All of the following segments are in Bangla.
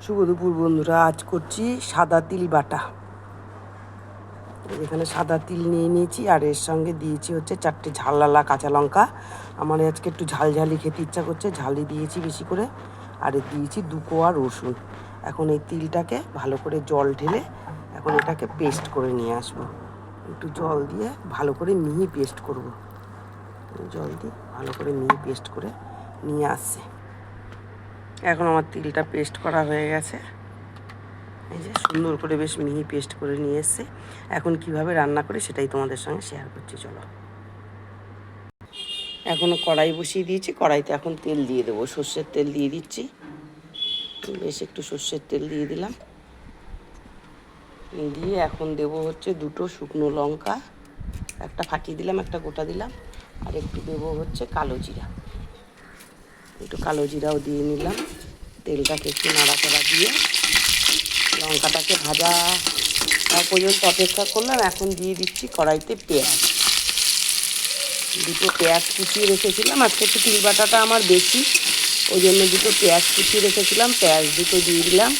শুভ দুপুর বন্ধুরা, আজ করছি সাদা তিল বাটা। এখানে সাদা তিল নিয়ে নিয়েছি আর এর সঙ্গে দিয়েছি হচ্ছে 4টে ঝাললালা কাঁচা লঙ্কা। আমার আজকে একটু ঝালঝালি খেতে ইচ্ছা করছে, ঝালি দিয়েছি বেশি করে। আর দিয়েছি 2 কোয়া রসুন। এখন এই তিলটাকে ভালো করে জল ঢেলে এখন এটাকে পেস্ট করে নিয়ে আসবো। একটু জল দিয়ে ভালো করে মিহি পেস্ট করব। জল দিয়ে ভালো করে মিহি পেস্ট করে নিয়ে আসছে। এখন আমার তিলটা পেস্ট করা হয়ে গেছে। এই যে সুন্দর করে বেশ মিহি পেস্ট করে নিয়ে এসছে। এখন কিভাবে রান্না করে সেটাই তোমাদের সঙ্গে শেয়ার করছি, চলো। এখনও কড়াই বসিয়ে দিয়েছি, কড়াইতে এখন তেল দিয়ে দেবো। সর্ষের তেল দিয়ে দিচ্ছি, বেশ একটু সর্ষের তেল দিয়ে দিলাম। দিয়ে এখন দেবো হচ্ছে 2টো শুকনো লঙ্কা, একটা ফাটিয়ে দিলাম, একটা গোটা দিলাম। আর একটু দেবো হচ্ছে কালো জিরা, একটু কালো জিরাও দিয়ে নিলাম। তেলটাকে একটু নাড়াচাড়া দিয়ে লঙ্কাটাকে ভাজা পর্যন্ত অপেক্ষা করলাম। এখন দিয়ে দিচ্ছি কড়াইতে পেঁয়াজ। 2টো পেঁয়াজ কুচিয়ে রেখেছিলাম, আজকে একটু তিল বাটাটা আমার বেশি, ওই জন্য 2টো পেঁয়াজ কুচিয়ে রেখেছিলাম, পেঁয়াজ 2টো দিয়ে দিলাম।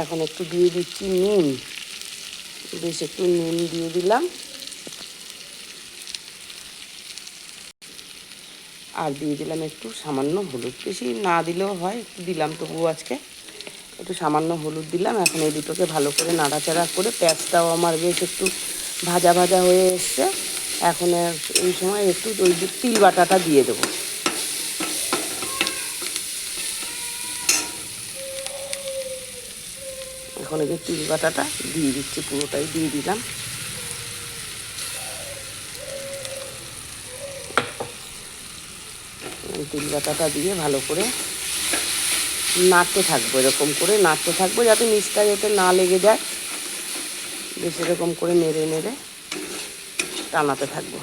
এখন একটু দিয়ে দিচ্ছি নুন, বেশ একটু নুন দিয়ে দিলাম। আর দিয়ে দিলাম একটু সামান্য হলুদ, বেশি না দিলেও হয়, একটু দিলাম তবুও আজকে একটু সামান্য হলুদ দিলাম। এখন এই দুটোকে ভালো করে নাড়াচাড়া করে, পেঁয়াজটাও আমার বেশ একটু ভাজা ভাজা হয়ে এসছে। এখন এই সময় একটু ওই তিল বাটাটা দিয়ে দেবো। এখন এই যে তিল বাটাটা দিয়ে দিচ্ছি, পুরোটাই দিয়ে দিলাম। তিল বাটাটা দিয়ে ভালো করে নাড়তে থাকবো, এরকম করে নাড়তে থাকবো যাতে নিচটা যাতে না লেগে যায়। বেশ এরকম করে নেড়ে নেড়ে টানাতে থাকবো।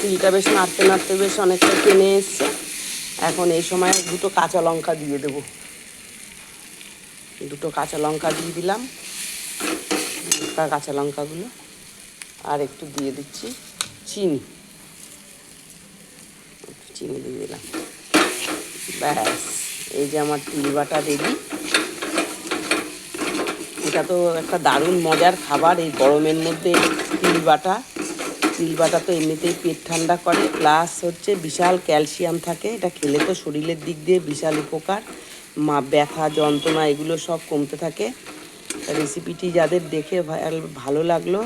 তিলটা বেশ নাড়তে নাড়তে বেশ অনেকটা টেনে এসছে। এখন এই সময় 2টো কাঁচা লঙ্কা দিয়ে দেবো। 2টো কাঁচা লঙ্কা দিয়ে দিলাম, কাঁচা লঙ্কাগুলো। আর একটু দিয়ে দিচ্ছি চিনি, চিনি দিয়ে দিলাম। ব্যাস, এই যে আমার তিল বাটা রেডি। এটা তো একটা দারুণ মজার খাবার এই গরমের মধ্যে। তিল বাটা তো এমনিতেই পেট ঠান্ডা করে, প্লাস হচ্ছে বিশাল ক্যালসিয়াম থাকে। এটা খেলে তো শরীরের দিক দিয়ে বিশাল উপকার, ব্যথা যন্ত্রণা এগুলো সব কমতে থাকে। রেসিপিটি যাদের দেখে ভালো লাগলো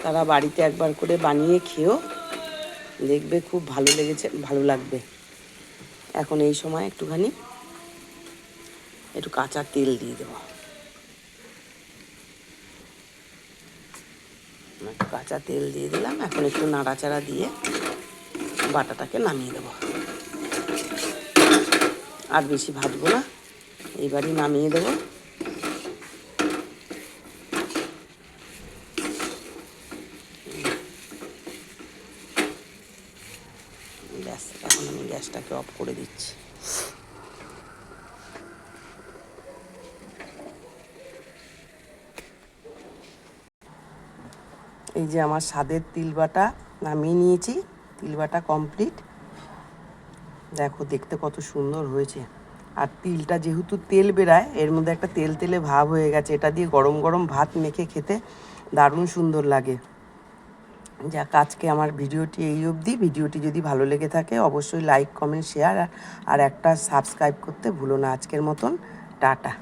তারা বাড়িতে একবার করে বানিয়ে খেও, দেখবে খুব ভালো লেগেছে, ভালো লাগবে। এখন এই সময় একটু কাঁচা তেল দিয়ে দেবো। একটু কাঁচা তেল দিয়ে দিলাম। এখন একটু নাড়াচাড়া দিয়ে বাটাটাকে নামিয়ে দেবো। আর বেশি ভাজবো না, এইবারই নামিয়ে দেবো। ব্যাস, এখন আমি গ্যাসটাকে অফ করে দিচ্ছি। এই যে আমার স্বাদের তিল বাটা নামিয়ে নিয়েছি, তিল বাটা কমপ্লিট। দেখো দেখতে কত সুন্দর হয়েছে। আর তিলটা যেহেতু তেল বেরায়, এর মধ্যে একটা তেল তেলে ভাব হয়ে গেছে। এটা দিয়ে গরম গরম ভাত মেখে খেতে দারুণ সুন্দর লাগে। যাক, আজকে আমার ভিডিওটি এই অবধি। ভিডিওটি যদি ভালো লেগে থাকে অবশ্যই লাইক, কমেন্ট, শেয়ার আর একটা সাবস্ক্রাইব করতে ভুলো না। আজকের মতন টাটা।